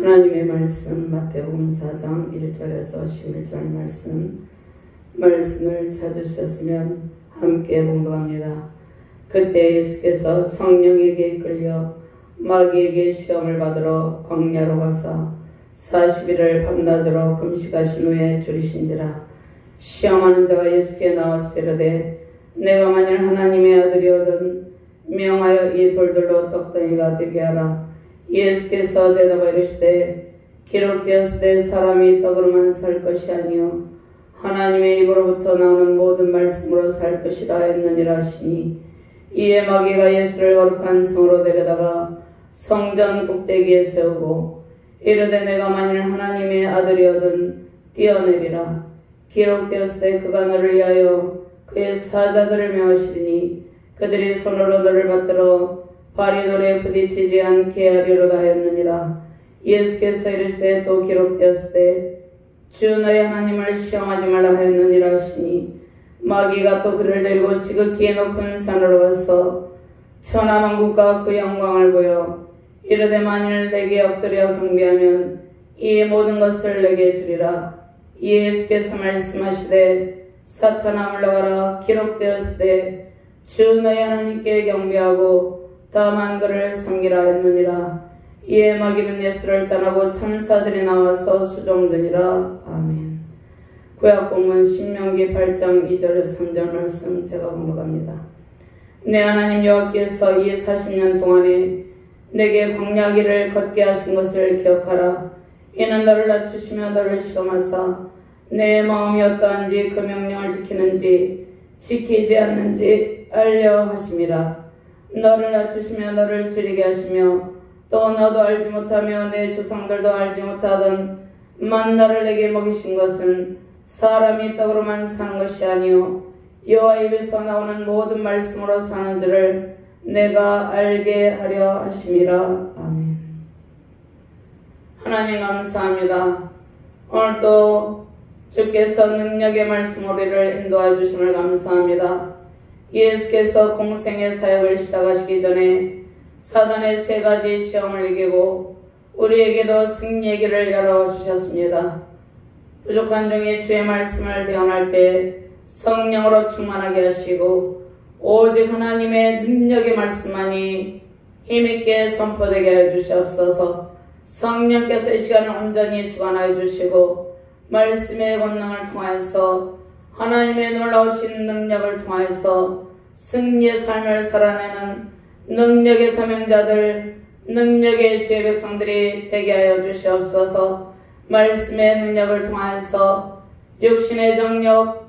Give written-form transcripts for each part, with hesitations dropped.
하나님의 말씀 마태복음 4장 1절에서 11절 말씀을 찾으셨으면 함께 봉독합니다. 그때 예수께서 성령에게 이끌려 마귀에게 시험을 받으러 광야로 가사 40일을 밤낮으로 금식하신 후에 줄이신지라. 시험하는 자가 예수께 나와서 이르되 내가 만일 하나님의 아들이거든 명하여 이 돌들로 떡덩이가 되게 하라. 예수께서 대답하여 이르시되 기록되었으되 사람이 떡으로만 살 것이 아니요 하나님의 입으로부터 나오는 모든 말씀으로 살 것이라 했느니라 하시니, 이에 마귀가 예수를 거룩한 성으로 데려다가 성전 꼭대기에 세우고 이르되 내가 만일 하나님의 아들이거든 뛰어내리라. 기록되었으되 그가 너를 위하여 그의 사자들을 명하시리니 그들이 손으로 너를 받들어 발이 돌에 부딪히지 않게 하리로다 하였느니라. 예수께서 이르시되 또 기록되었으되 주 너의 하나님을 시험하지 말라 하였느니라 하시니, 마귀가 또 그를 데리고 지극히 높은 산으로 가서 천하만국과 그 영광을 보여 이르되 만일 내게 엎드려 경배하면 이 모든 것을 내게 주리라. 예수께서 말씀하시되 사탄아 물러가라. 기록되었으되 주 너의 하나님께 경배하고 다만 그를 섬기라 했느니라. 이에 마귀는 예수를 떠나고 천사들이 나와서 수종드니라. 아멘. 구약본문 신명기 8장 2절에서 3절 말씀 제가 봉독합니다. 내 하나님 여호와께서 이 40년 동안에 내게 광야 길을 걷게 하신 것을 기억하라. 이는 너를 낮추시며 너를 시험하사 내 마음이 어떠한지 그 명령을 지키는지 지키지 않는지 알려 하심이라. 너를 낮추시며 너를 줄이게 하시며 또 너도 알지 못하며 내 조상들도 알지 못하던 만나를 내게 먹이신 것은 사람이 떡으로만 사는 것이 아니요 여호와 입에서 나오는 모든 말씀으로 사는 줄을 내가 알게 하려 하심이라. 아멘. 하나님 감사합니다. 오늘도 주께서 능력의 말씀 우리를 인도해 주심을 감사합니다. 예수께서 공생의 사역을 시작하시기 전에 사단의 3가지 시험을 이기고 우리에게도 승리의 길을 열어주셨습니다. 부족한 중에 주의 말씀을 대언할 때 성령으로 충만하게 하시고 오직 하나님의 능력의 말씀만이 힘있게 선포되게 하여 주시옵소서. 성령께서 이 시간을 온전히 주관하여 주시고 말씀의 권능을 통하여서 하나님의 놀라우신 능력을 통하여서 승리의 삶을 살아내는 능력의 사명자들, 능력의 주의 백성들이 되게 하여 주시옵소서. 말씀의 능력을 통하여서 육신의 정욕,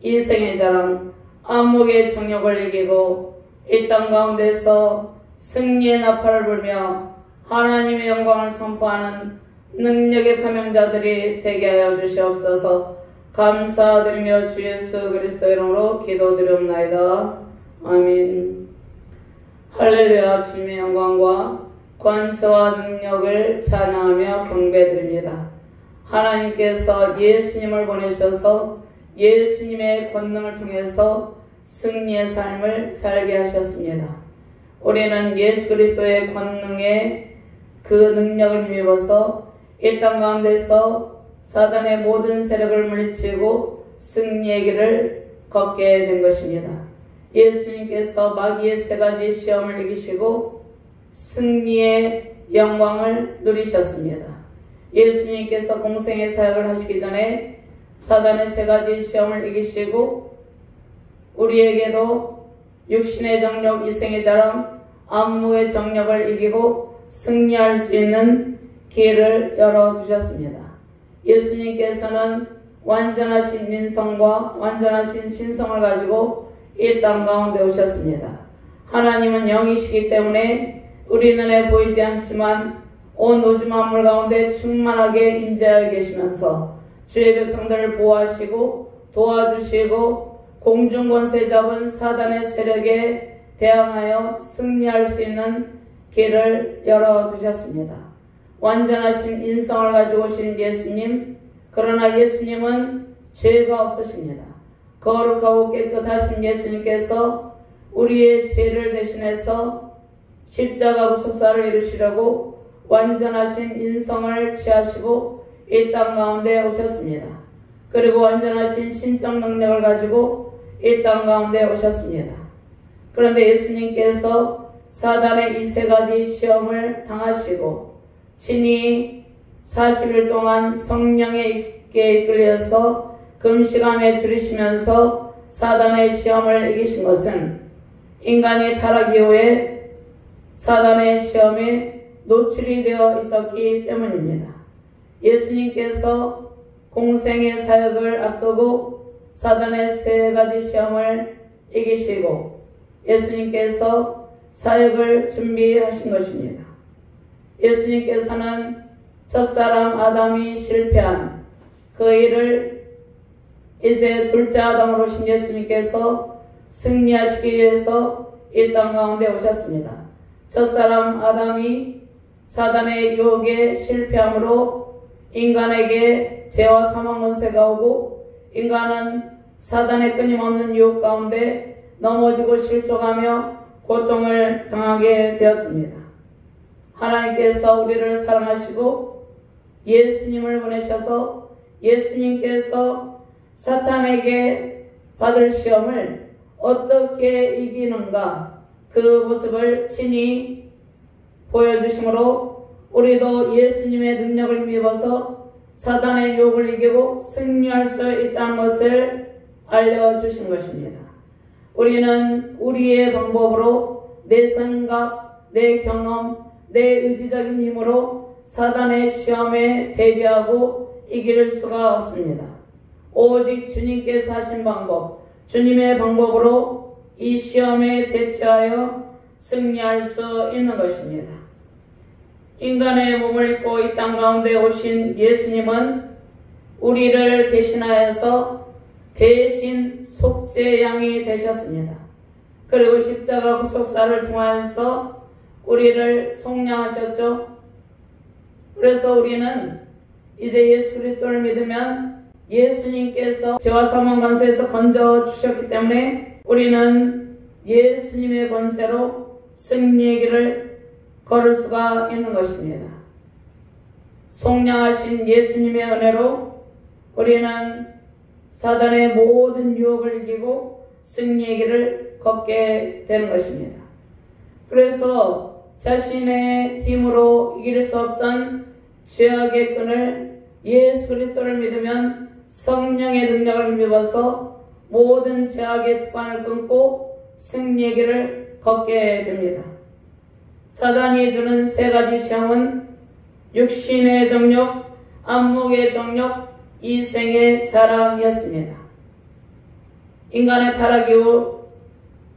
이생의 자랑, 안목의 정욕을 이기고 이 땅 가운데서 승리의 나팔을 불며 하나님의 영광을 선포하는 능력의 사명자들이 되게 하여 주시옵소서. 감사드리며 주 예수 그리스도의 이름으로 기도드리옵나이다. 아멘. 할렐루야. 주님의 영광과 권세와 능력을 찬양하며 경배드립니다. 하나님께서 예수님을 보내셔서 예수님의 권능을 통해서 승리의 삶을 살게 하셨습니다. 우리는 예수 그리스도의 권능에 그 능력을 힘입어서 이 땅 가운데서 사단의 모든 세력을 물리치고 승리의 길을 걷게 된 것입니다. 예수님께서 마귀의 3가지 시험을 이기시고 승리의 영광을 누리셨습니다. 예수님께서 공생의 사역을 하시기 전에 사단의 3가지 시험을 이기시고 우리에게도 육신의 정욕, 이생의 자랑, 안목의 정욕을 이기고 승리할 수 있는 길을 열어두셨습니다. 예수님께서는 완전하신 인성과 완전하신 신성을 가지고 이 땅 가운데 오셨습니다. 하나님은 영이시기 때문에 우리 눈에 보이지 않지만 온 우주 만물 가운데 충만하게 임재하여 계시면서 주의 백성들을 보호하시고 도와주시고 공중 권세 잡은 사단의 세력에 대항하여 승리할 수 있는 길을 열어두셨습니다. 완전하신 인성을 가지고 오신 예수님, 그러나 예수님은 죄가 없으십니다. 거룩하고 깨끗하신 예수님께서 우리의 죄를 대신해서 십자가 구속사를 이루시려고 완전하신 인성을 취하시고 이 땅 가운데 오셨습니다. 그리고 완전하신 신적 능력을 가지고 이 땅 가운데 오셨습니다. 그런데 예수님께서 사단의 이 세 가지 시험을 당하시고 친히 40일 동안 성령에게 이끌려서 금식함에 줄이시면서 사단의 시험을 이기신 것은 인간이 타락 이후에 사단의 시험에 노출이 되어 있었기 때문입니다. 예수님께서 공생의 사역을 앞두고 사단의 세 가지 시험을 이기시고 예수님께서 사역을 준비하신 것입니다. 예수님께서는 첫사람 아담이 실패한 그 일을 이제 둘째 아담으로 오신 예수님께서 승리하시기 위해서 이 땅 가운데 오셨습니다. 첫사람 아담이 사단의 유혹에 실패함으로 인간에게 죄와 사망 권세가 오고 인간은 사단의 끊임없는 유혹 가운데 넘어지고 실족하며 고통을 당하게 되었습니다. 하나님께서 우리를 사랑하시고 예수님을 보내셔서 예수님께서 사탄에게 받을 시험을 어떻게 이기는가 그 모습을 친히 보여주심으로 우리도 예수님의 능력을 힘입어서 사단의 유혹을 이기고 승리할 수 있다는 것을 알려주신 것입니다. 우리는 우리의 방법으로 내 생각, 내 경험, 내 의지적인 힘으로 사단의 시험에 대비하고 이길 수가 없습니다. 오직 주님께서 하신 방법, 주님의 방법으로 이 시험에 대처하여 승리할 수 있는 것입니다. 인간의 몸을 입고 이 땅 가운데 오신 예수님은 우리를 대신하여서 대신 속죄양이 되셨습니다. 그리고 십자가 구속사를 통하여서 우리를 속량하셨죠. 그래서 우리는 이제 예수 그리스도를 믿으면 예수님께서 죄와 사망 권세에서 건져 주셨기 때문에 우리는 예수님의 권세로 승리의 길을 걸을 수가 있는 것입니다. 속량하신 예수님의 은혜로 우리는 사단의 모든 유혹을 이기고 승리의 길을 걷게 되는 것입니다. 그래서 자신의 힘으로 이길 수 없던 죄악의 끈을 예수 그리스도를 믿으면 성령의 능력을 힘입어서 모든 죄악의 습관을 끊고 승리의 길을 걷게 됩니다. 사단이 주는 세 가지 시험은 육신의 정욕, 안목의 정욕, 이생의 자랑이었습니다. 인간의 타락 이후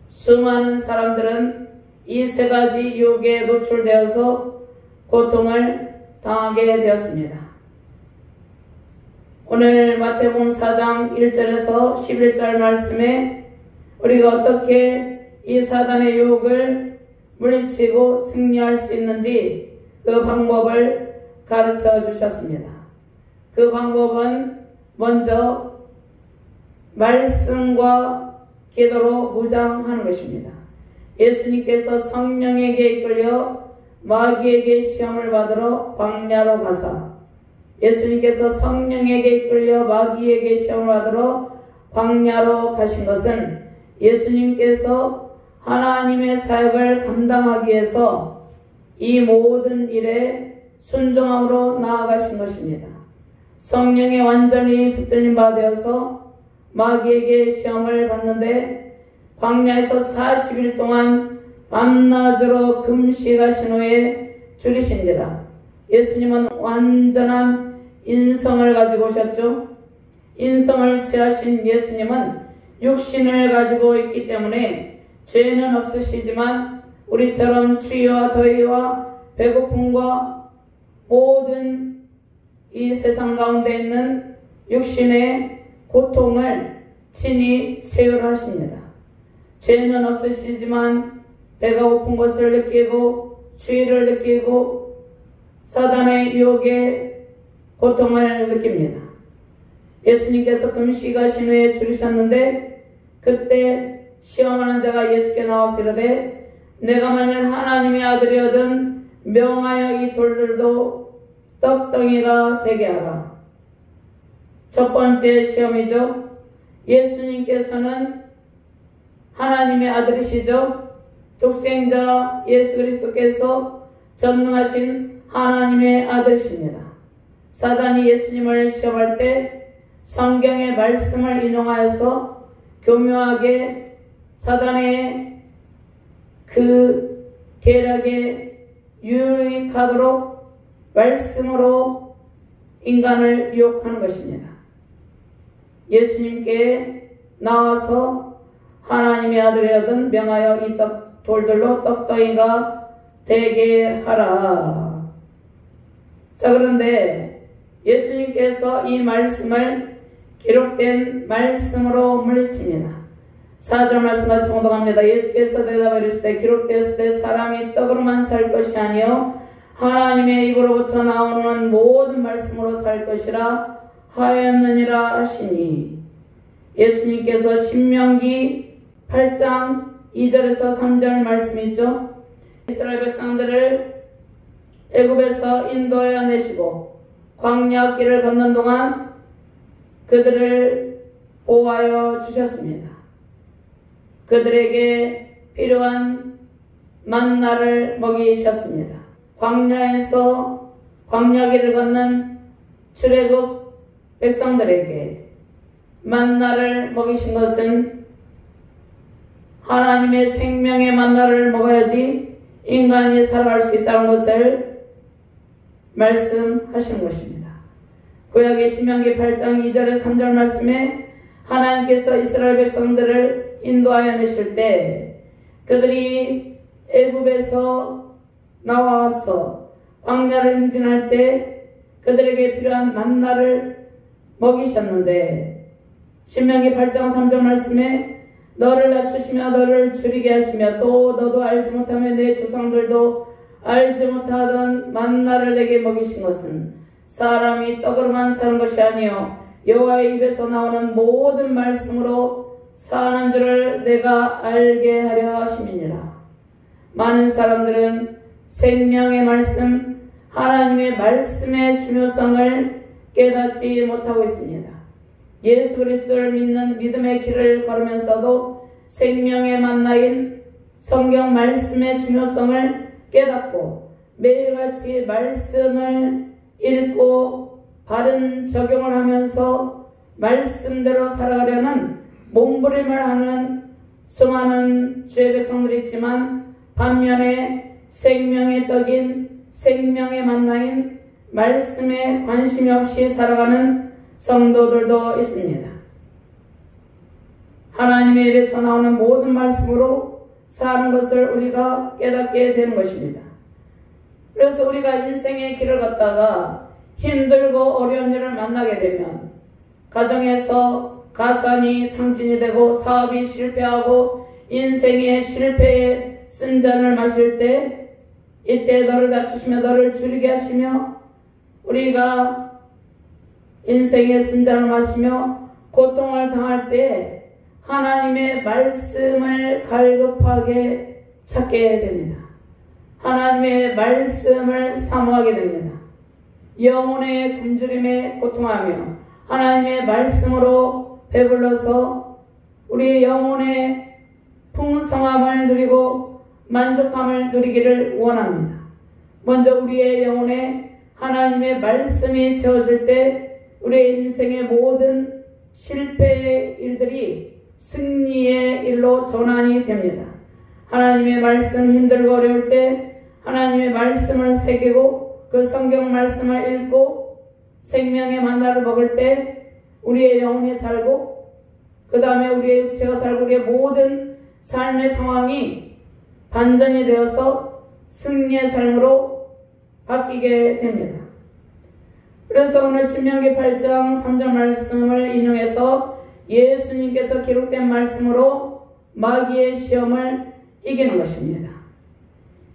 수많은 사람들은 이 세 가지 유혹에 노출되어서 고통을 당하게 되었습니다. 오늘 마태복음 4장 1절에서 11절 말씀에 우리가 어떻게 이 사단의 유혹을 물리치고 승리할 수 있는지 그 방법을 가르쳐 주셨습니다. 그 방법은 먼저 말씀과 기도로 무장하는 것입니다. 예수님께서 성령에게 이끌려 마귀에게 시험을 받으러 광야로 가사 예수님께서 성령에게 이끌려 마귀에게 시험을 받으러 광야로 가신 것은 예수님께서 하나님의 사역을 감당하기 위해서 이 모든 일에 순종함으로 나아가신 것입니다. 성령에 완전히 붙들린 바 되어서 마귀에게 시험을 받는데 광야에서 40일 동안 밤낮으로 금식하신 후에 줄이신지라. 예수님은 완전한 인성을 가지고 오셨죠. 인성을 취하신 예수님은 육신을 가지고 있기 때문에 죄는 없으시지만 우리처럼 추위와 더위와 배고픔과 모든 이 세상 가운데 있는 육신의 고통을 친히 체휼하십니다. 죄는 없으시지만 배가 고픈 것을 느끼고 추위를 느끼고 사단의 유혹에 고통을 느낍니다. 예수님께서 금식하신 후에 줄이셨는데 그때 시험하는 자가 예수께 나와서 이르되 내가 만일 하나님의 아들이거든 명하여 이 돌들도 떡덩이가 되게 하라. 첫 번째 시험이죠. 예수님께서는 하나님의 아들이시죠. 독생자 예수 그리스도께서 전능하신 하나님의 아들이십니다. 사단이 예수님을 시험할 때 성경의 말씀을 인용하여서 교묘하게 사단의 그 계략에 유익하도록 말씀으로 인간을 유혹하는 것입니다. 예수님께 나와서 하나님의 아들이라든 명하여 이 돌들로 떡덩이가 되게 하라. 자, 그런데 예수님께서 이 말씀을 기록된 말씀으로 물리칩니다. 4절 말씀같이 봉독합니다. 예수께서 대답하여 이르시되 기록되었을 때 사람이 떡으로만 살 것이 아니요 하나님의 입으로부터 나오는 모든 말씀으로 살 것이라 하였느니라 하시니, 예수님께서 신명기 8장 2절에서 3절 말씀이죠. 이스라엘 백성들을 애굽에서 인도하여 내시고 광야 길을 걷는 동안 그들을 보호하여 주셨습니다. 그들에게 필요한 만나를 먹이셨습니다. 광야에서 광야 길을 걷는 출애굽 백성들에게 만나를 먹이신 것은 하나님의 생명의 만나를 먹어야지 인간이 살아갈 수 있다는 것을 말씀하시는 것입니다. 구약의 신명기 8장 2절에 3절 말씀에 하나님께서 이스라엘 백성들을 인도하여 내실 때 그들이 애굽에서 나와서 광야를 행진할 때 그들에게 필요한 만나를 먹이셨는데, 신명기 8장 3절 말씀에 너를 낮추시며 너를 줄이게 하시며 또 너도 알지 못하며 내 조상들도 알지 못하던 만나를 내게 먹이신 것은 사람이 떡으로만 사는 것이 아니요 여호와의 입에서 나오는 모든 말씀으로 사는 줄을 내가 알게 하려 하심이니라. 많은 사람들은 생명의 말씀, 하나님의 말씀의 중요성을 깨닫지 못하고 있습니다. 예수 그리스도를 믿는 믿음의 길을 걸으면서도 생명의 만나인 성경 말씀의 중요성을 깨닫고 매일같이 말씀을 읽고 바른 적용을 하면서 말씀대로 살아가려는 몸부림을 하는 수많은 주의 백성들이 있지만, 반면에 생명의 떡인 생명의 만나인 말씀에 관심이 없이 살아가는 성도들도 있습니다. 하나님의 입에서 나오는 모든 말씀으로 사는 것을 우리가 깨닫게 되는 것입니다. 그래서 우리가 인생의 길을 걷다가 힘들고 어려운 일을 만나게 되면 가정에서 가산이 탕진이 되고 사업이 실패하고 인생의 실패에 쓴 잔을 마실 때 이때 너를 낮추시며 너를 줄이게 하시며 우리가 인생의 쓴 잔을 마시며 고통을 당할 때 하나님의 말씀을 갈급하게 찾게 됩니다. 하나님의 말씀을 사모하게 됩니다. 영혼의 굶주림에 고통하며 하나님의 말씀으로 배불러서 우리 영혼의 풍성함을 누리고 만족함을 누리기를 원합니다. 먼저 우리의 영혼에 하나님의 말씀이 채워질 때 우리의 인생의 모든 실패의 일들이 승리의 일로 전환이 됩니다. 하나님의 말씀 힘들고 어려울 때 하나님의 말씀을 새기고 그 성경 말씀을 읽고 생명의 만나를 먹을 때 우리의 영혼이 살고 그 다음에 우리의 육체가 살고 우리의 모든 삶의 상황이 반전이 되어서 승리의 삶으로 바뀌게 됩니다. 그래서 오늘 신명기 8장 3절 말씀을 인용해서 예수님께서 기록된 말씀으로 마귀의 시험을 이기는 것입니다.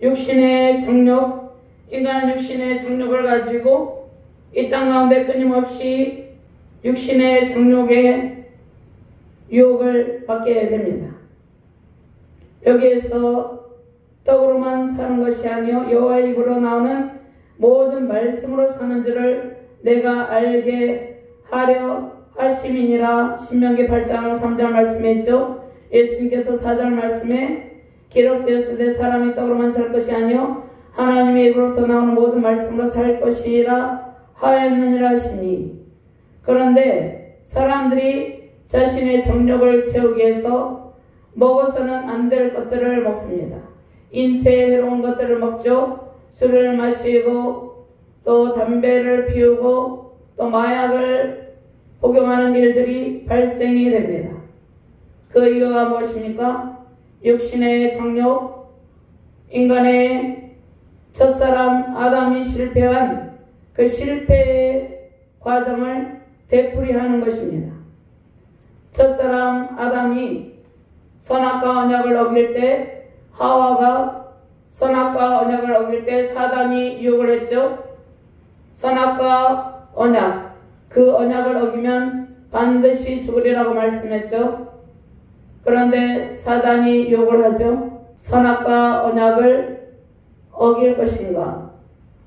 육신의 정욕, 인간은 육신의 정욕을 가지고 이 땅 가운데 끊임없이 육신의 정욕의 유혹을 받게 됩니다. 여기에서 떡으로만 사는 것이 아니요 여호와의 입으로 나오는 모든 말씀으로 사는 줄을 내가 알게 하려 하심이니라. 신명기 8장 3절 말씀에 있죠. 예수님께서 4절 말씀에 기록되었을 때 사람이 떡으로만 살 것이 아니요 하나님의 입으로부터 나오는 모든 말씀으로 살 것이라 하였느니라 하시니. 그런데 사람들이 자신의 정력을 채우기 위해서 먹어서는 안 될 것들을 먹습니다. 인체에 해로운 것들을 먹죠. 술을 마시고 또 담배를 피우고 또 마약을 복용하는 일들이 발생이 됩니다. 그 이유가 무엇입니까? 육신의 정욕, 인간의 첫사람 아담이 실패한 그 실패의 과정을 되풀이하는 것입니다. 첫사람 아담이 선악과 언약을 어길 때 하와가 선악과 언약을 어길 때 사단이 유혹을 했죠. 선악과 언약, 그 언약을 어기면 반드시 죽으리라고 말씀했죠. 그런데 사단이 유혹을 하죠. 선악과 언약을 어길 것인가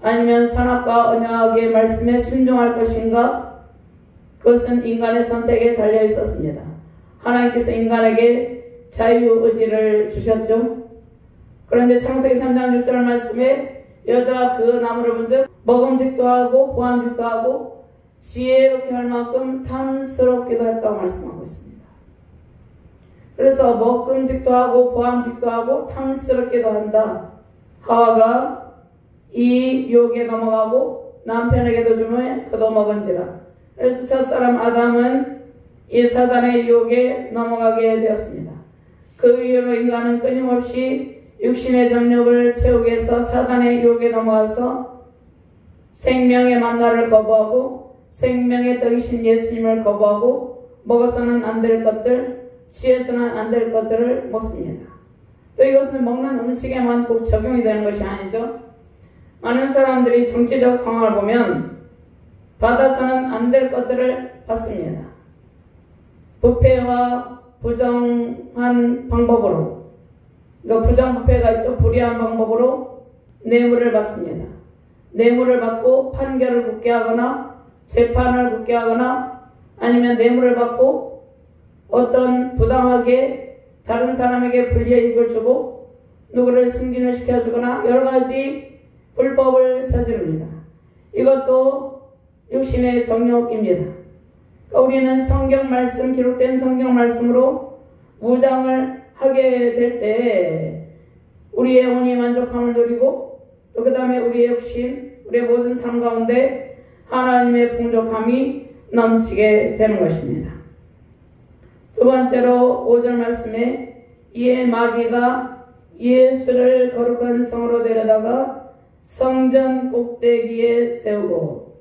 아니면 선악과 언약의 말씀에 순종할 것인가, 그것은 인간의 선택에 달려 있었습니다. 하나님께서 인간에게 자유의지를 주셨죠. 그런데 창세기 3장 6절 말씀에 여자가 그 나무를 본즉 먹음직도 하고 보암직도 하고 지혜롭게 할 만큼 탐스럽기도 했다고 말씀하고 있습니다. 그래서 먹음직도 하고 보암직도 하고 탐스럽기도 한다. 하와가 이 유혹에 넘어가고 남편에게도 주매 그도 먹은지라. 그래서 첫사람 아담은 이 사단의 유혹에 넘어가게 되었습니다. 그 이후로 인간은 끊임없이 육신의 정욕을 채우기 위해서 사단의 유혹에 넘어가서 생명의 만나를 거부하고 생명의 떡이신 예수님을 거부하고 먹어서는 안 될 것들, 취해서는 안 될 것들을 먹습니다. 또 이것은 먹는 음식에만 꼭 적용이 되는 것이 아니죠. 많은 사람들이 정치적 상황을 보면 받아서는 안 될 것들을 받습니다. 부패와 부정한 방법으로, 그러니까 부정부패가 있죠. 불의한 방법으로 뇌물을 받습니다. 뇌물을 받고 판결을 굳게 하거나 재판을 굳게 하거나 아니면 뇌물을 받고 어떤 부당하게 다른 사람에게 불이익을 주고 누구를 승진을 시켜주거나 여러가지 불법을 저지릅니다. 이것도 육신의 정욕입니다. 그러니까 우리는 성경 말씀, 기록된 성경 말씀으로 무장을 하게 될 때 우리의 영혼이 만족함을 누리고 또 그 다음에 우리의 육신, 우리의 모든 삶 가운데 하나님의 풍족함이 넘치게 되는 것입니다. 두 번째로 5절 말씀에 이에 마귀가 예수를 거룩한 성으로 데려다가 성전 꼭대기에 세우고,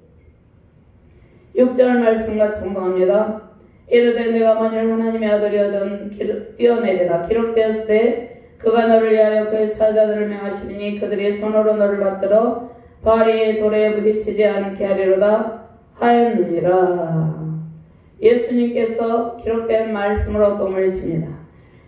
6절 말씀과 동감합니다. 이르되 내가 만일 하나님의 아들이어든 뛰어내리라. 기록되었을 때 그가 너를 위하여 그의 사자들을 명하시리니 그들이 손으로 너를 받들어 발이 돌에 부딪히지 않게 하리로다 하였느니라. 예수님께서 기록된 말씀으로 또 물리칩니다.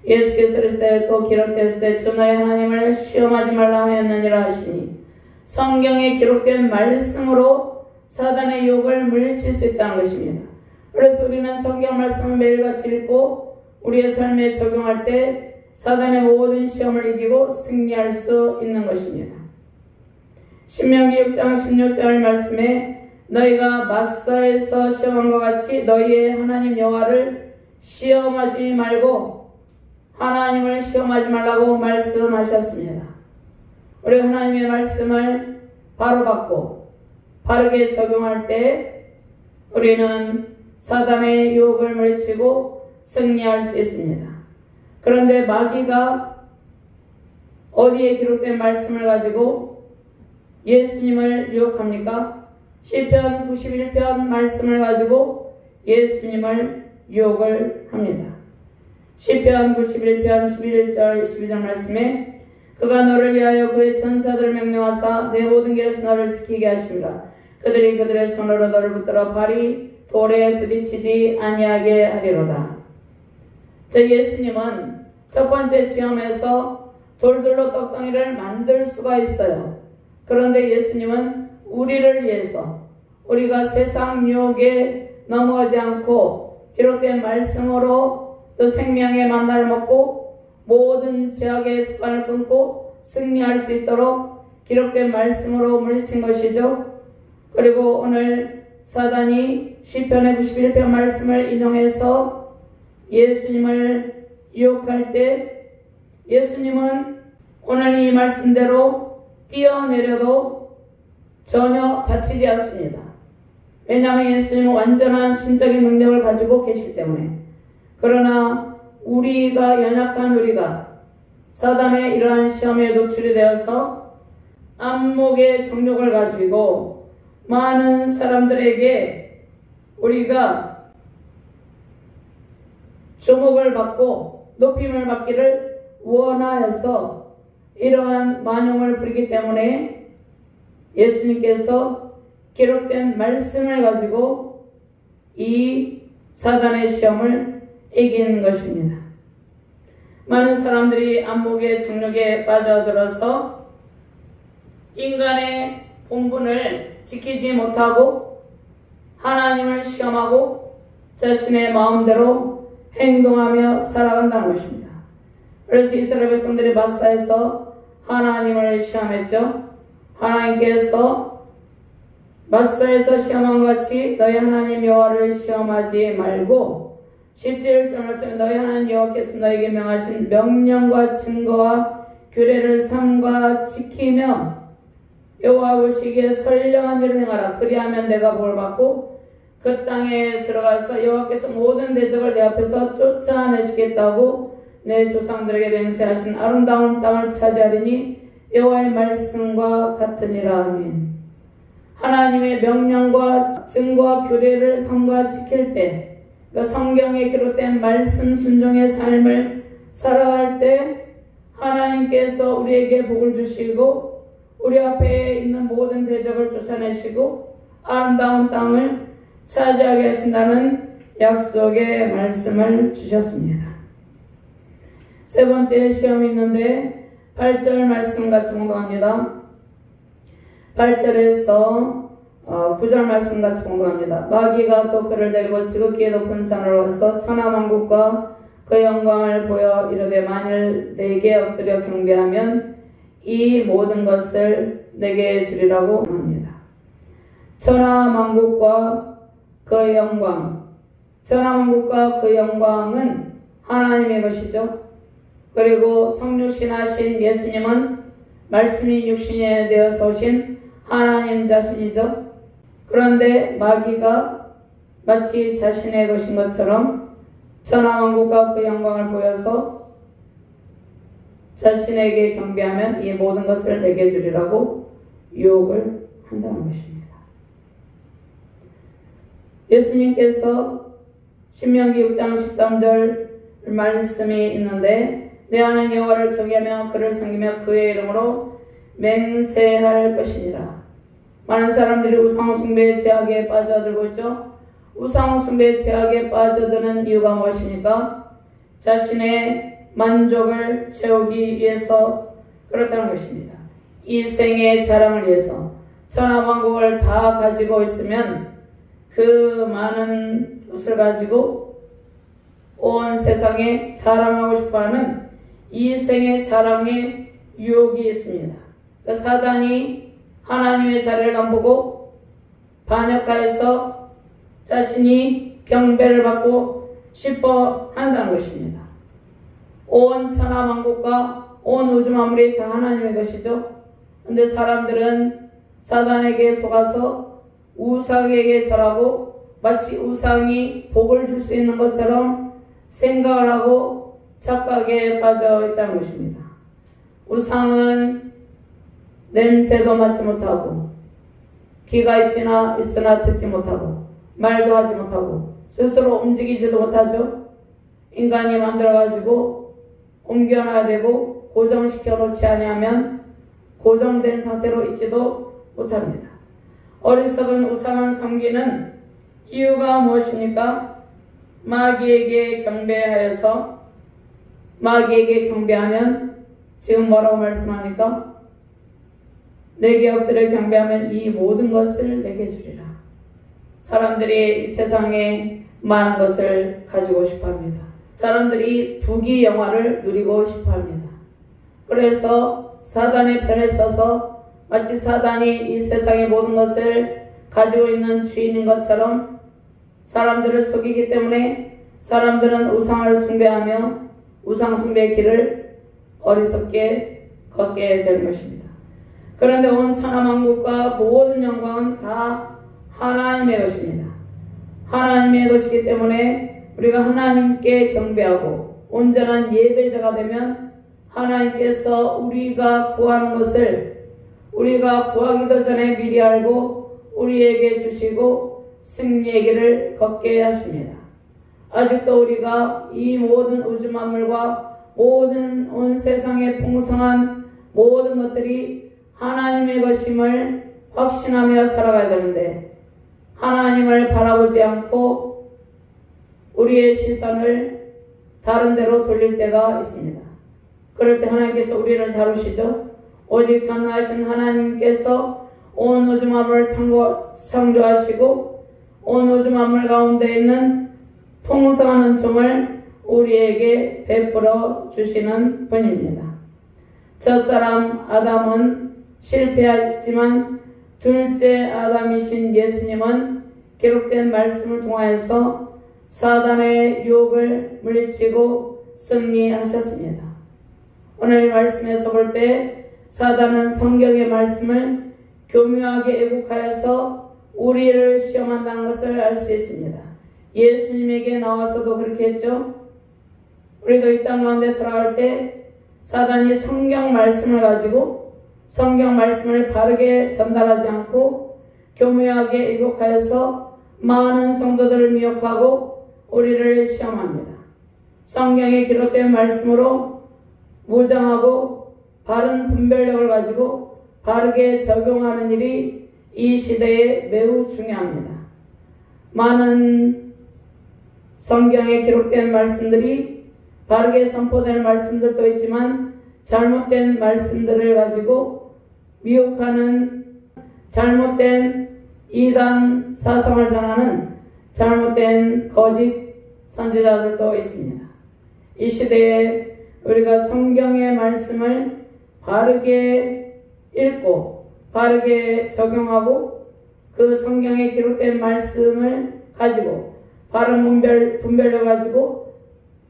예수께서 이르실 때 또 기록되었을 때 주 너의 하나님을 시험하지 말라 하였느니라 하시니, 성경에 기록된 말씀으로 사단의 유혹을 물리칠 수 있다는 것입니다. 그래서 우리는 성경 말씀을 매일같이 읽고 우리의 삶에 적용할 때 사단의 모든 시험을 이기고 승리할 수 있는 것입니다. 신명기 6장 16절 말씀에 너희가 마사에서 시험한 것 같이 너희의 하나님 여호와를 시험하지 말고 하나님을 시험하지 말라고 말씀하셨습니다. 우리가 하나님의 말씀을 바로 받고 바르게 적용할 때 우리는 사단의 유혹을 물리치고 승리할 수 있습니다. 그런데 마귀가 어디에 기록된 말씀을 가지고 예수님을 유혹합니까? 시편 91편 말씀을 가지고 예수님을 유혹을 합니다. 시편 91편 11절 12절 말씀에 그가 너를 위하여 그의 천사들을 명령하사 내 모든 길에서 너를 지키게 하시리라. 그들이 그들의 손으로 너를 붙들어 발이 돌에 부딪히지 아니하게 하리로다. 저 예수님은 첫 번째 시험에서 돌들로 떡덩이를 만들 수가 있어요. 그런데 예수님은 우리를 위해서 우리가 세상 유혹에 넘어가지 않고 기록된 말씀으로 또 생명의 만나를 먹고 모든 죄악의 습관을 끊고 승리할 수 있도록 기록된 말씀으로 물리친 것이죠. 그리고 오늘 사단이 시편의 91편 말씀을 인용해서 예수님을 유혹할 때 예수님은 오늘 이 말씀대로 뛰어내려도 전혀 다치지 않습니다. 왜냐하면 예수님은 완전한 신적인 능력을 가지고 계시기 때문에. 그러나 우리가 연약한 우리가 사단의 이러한 시험에 노출이 되어서 안목의 정욕을 가지고 많은 사람들에게 우리가 주목을 받고 높임을 받기를 원하여서 이러한 만용을 부리기 때문에 예수님께서 기록된 말씀을 가지고 이 사단의 시험을 이기는 것입니다. 많은 사람들이 안목의 정욕에 빠져들어서 인간의 본분을 지키지 못하고 하나님을 시험하고 자신의 마음대로 행동하며 살아간다는 것입니다. 그래서 이스라엘 백성들이 마사에서 하나님을 시험했죠. 하나님께서 마사에서 시험한 것 같이 너희 하나님 여호와를 시험하지 말고 17절 말씀에 너희 하나님 여호와께서 너에게 명하신 명령과 증거와 규례를 삼가 지키며 여호와 보시기에 선량한 일을 행하라. 그리하면 내가 복을 받고 그 땅에 들어가서 여호와께서 모든 대적을 내 앞에서 쫓아내시겠다고 내 조상들에게 맹세하신 아름다운 땅을 차지하리니 여호와의 말씀과 같으니라. 아멘. 하나님의 명령과 증거와 규례를 삼가 지킬 때 그 성경에 기록된 말씀 순종의 삶을 살아갈 때 하나님께서 우리에게 복을 주시고 우리 앞에 있는 모든 대적을 쫓아내시고 아름다운 땅을 차지하게 하신다는 약속의 말씀을 주셨습니다. 세 번째 시험이 있는데 8절 말씀 같이 공부합니다. 8절에서 9절 말씀 같이 공부합니다. 마귀가 또 그를 데리고 지극히 높은 산으로 가서 천하만국과 그 영광을 보여 이르되 만일 내게 엎드려 경배하면 이 모든 것을 내게 주리라고 합니다. 천하만국과 그 영광, 천하만국과 그 영광은 하나님의 것이죠. 그리고 성육신하신 예수님은 말씀이 육신이 되어서 오신 하나님 자신이죠. 그런데 마귀가 마치 자신의 것인 것처럼 천하만국과 그 영광을 보여서 자신에게 경배하면 이 모든 것을 내게 주리라고 유혹을 한다는 것입니다. 예수님께서 신명기 6장 13절 말씀이 있는데 내 하나님 여호와를 경외하며 그를 섬기며 그의 이름으로 맹세할 것이니라. 많은 사람들이 우상숭배의 죄악에 빠져들고 있죠. 우상숭배의 죄악에 빠져드는 이유가 무엇입니까? 자신의 만족을 채우기 위해서 그렇다는 것입니다. 이 생의 자랑을 위해서 천하만국을 다 가지고 있으면 그 많은 것을 가지고 온 세상에 자랑하고 싶어하는 이 생의 자랑의 유혹이 있습니다. 그러니까 사단이 하나님의 자리를 넘보고 반역하여서 자신이 경배를 받고 싶어 한다는 것입니다. 온 천하만국과 온 우주 만물이 다 하나님의 것이죠. 그런데 사람들은 사단에게 속아서 우상에게 절하고 마치 우상이 복을 줄 수 있는 것처럼 생각을 하고 착각에 빠져 있다는 것입니다. 우상은 냄새도 맡지 못하고 귀가 있으나 듣지 못하고 말도 하지 못하고 스스로 움직이지도 못하죠. 인간이 만들어가지고 옮겨놔야 되고 고정시켜 놓지 아니하면 고정된 상태로 있지도 못합니다. 어리석은 우상을 섬기는 이유가 무엇입니까? 마귀에게 경배하여서 마귀에게 경배하면 지금 뭐라고 말씀합니까? 내게 엎드려 경배하면 이 모든 것을 내게 주리라. 사람들이 이 세상에 많은 것을 가지고 싶어합니다. 사람들이 부귀 영화를 누리고 싶어합니다. 그래서 사단의 편에 서서 마치 사단이 이 세상의 모든 것을 가지고 있는 주인인 것처럼 사람들을 속이기 때문에 사람들은 우상을 숭배하며 우상 숭배의 길을 어리석게 걷게 되는 것입니다. 그런데 온 천하만국과 모든 영광은 다 하나님의 것입니다. 하나님의 것이기 때문에 우리가 하나님께 경배하고 온전한 예배자가 되면 하나님께서 우리가 구하는 것을 우리가 구하기도 전에 미리 알고 우리에게 주시고 승리의 길을 걷게 하십니다. 아직도 우리가 이 모든 우주 만물과 모든 온 세상의 풍성한 모든 것들이 하나님의 것임을 확신하며 살아가야 되는데 하나님을 바라보지 않고 우리의 시선을 다른 데로 돌릴 때가 있습니다. 그럴 때 하나님께서 우리를 다루시죠. 오직 전능하신 하나님께서 온 우주 만물을 창조하시고 온 우주 만물 가운데 있는 풍성한 은총을 우리에게 베풀어 주시는 분입니다. 첫사람 아담은 실패했지만 둘째 아담이신 예수님은 기록된 말씀을 통하여서 사단의 유혹을 물리치고 승리하셨습니다. 오늘 말씀에서 볼 때 사단은 성경의 말씀을 교묘하게 애국하여서 우리를 시험한다는 것을 알 수 있습니다. 예수님에게 나와서도 그렇게 했죠. 우리도 이 땅 가운데 살아갈 때 사단이 성경 말씀을 가지고 성경 말씀을 바르게 전달하지 않고 교묘하게 애국하여서 많은 성도들을 미혹하고 우리를 시험합니다. 성경에 기록된 말씀으로 무장하고 바른 분별력을 가지고 바르게 적용하는 일이 이 시대에 매우 중요합니다. 많은 성경에 기록된 말씀들이 바르게 선포되는 말씀들도 있지만 잘못된 말씀들을 가지고 미혹하는 잘못된 이단 사상을 전하는 잘못된 거짓 선지자들도 있습니다. 이 시대에 우리가 성경의 말씀을 바르게 읽고 바르게 적용하고 그 성경에 기록된 말씀을 가지고 바른 분별을 가지고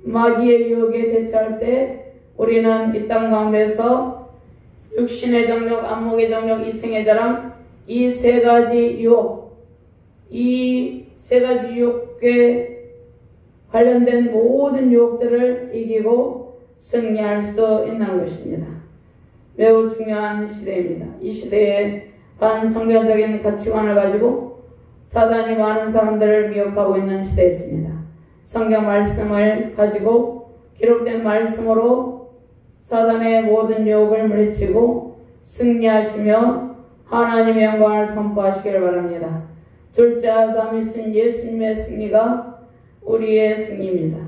마귀의 유혹에 대처할 때 우리는 이 땅 가운데서 육신의 정욕, 안목의 정욕, 이생의 자랑 이 세 가지 유혹, 이 세 가지 유혹에 관련된 모든 유혹들을 이기고 승리할 수 있는 것입니다. 매우 중요한 시대입니다. 이 시대에 반성경적인 가치관을 가지고 사단이 많은 사람들을 미혹하고 있는 시대에 있습니다. 성경 말씀을 가지고 기록된 말씀으로 사단의 모든 유혹을 물리치고 승리하시며 하나님의 영광을 선포하시길 바랍니다. 둘째 아담이신 예수님의 승리가 우리의 승리입니다.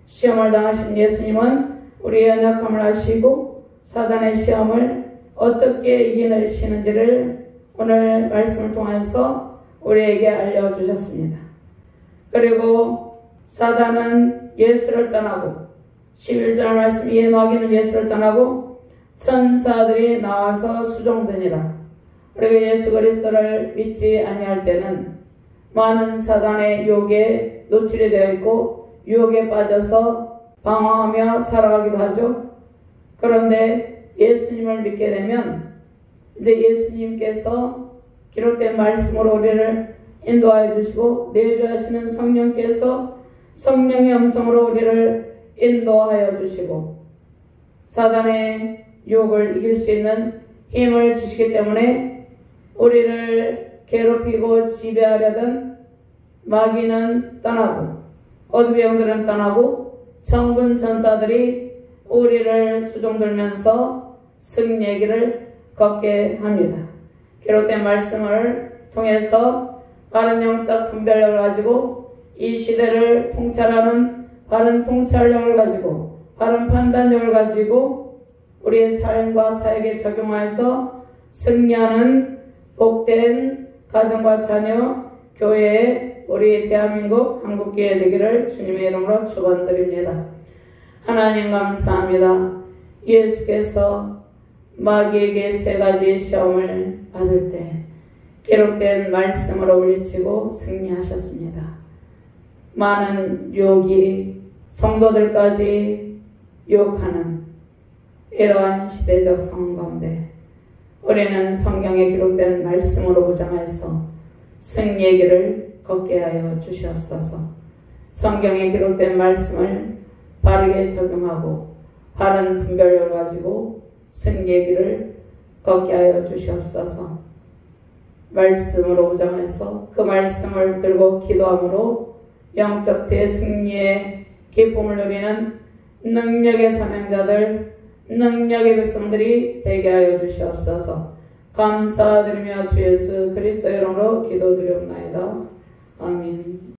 시험을 당하신 예수님은 우리의 연약함을 아시고 사단의 시험을 어떻게 이기시는지를 오늘 말씀을 통해서 우리에게 알려주셨습니다. 그리고 사단은 예수를 떠나고 11절 말씀 이에 마귀는 예수를 떠나고 천사들이 나와서 수종되니라. 우리가 예수 그리스도를 믿지 아니할 때는 많은 사단의 유혹에 노출이 되어 있고 유혹에 빠져서 방황하며 살아가기도 하죠. 그런데 예수님을 믿게 되면 이제 예수님께서 기록된 말씀으로 우리를 인도하여 주시고 내주하시는 성령께서 성령의 음성으로 우리를 인도하여 주시고 사단의 유혹을 이길 수 있는 힘을 주시기 때문에 우리를 괴롭히고 지배하려던 마귀는 떠나고 어둠의 영들은 떠나고 천군 천사들이 우리를 수종들면서 승리의 길을 걷게 합니다. 기록된 말씀을 통해서 바른 영적 분별력을 가지고 이 시대를 통찰하는 바른 통찰력을 가지고 바른 판단력을 가지고 우리의 삶과 사역에 적용하여서 승리하는 복된 가정과 자녀, 교회, 우리 대한민국 한국교회 되기를 주님의 이름으로 축원드립니다. 하나님 감사합니다. 예수께서 마귀에게 3가지 시험을 받을 때 기록된 말씀으로 물리치고 승리하셨습니다. 많은 유혹이 성도들까지 유혹하는 이러한 시대적 상황 가운데 우리는 성경에 기록된 말씀으로 보장하여서 승리의 길을 걷게 하여 주시옵소서. 성경에 기록된 말씀을 바르게 적용하고 바른 분별력을 가지고 승리의 길을 걷게 하여 주시옵소서. 말씀으로 보장해서 그 말씀을 들고 기도함으로 영적 대승리의 기쁨을 누리는 능력의 사명자들, 능력의 백성들이 되게 하여 주시옵소서. 감사드리며 주 예수 그리스도의 이름으로 기도드리옵나이다. 아멘.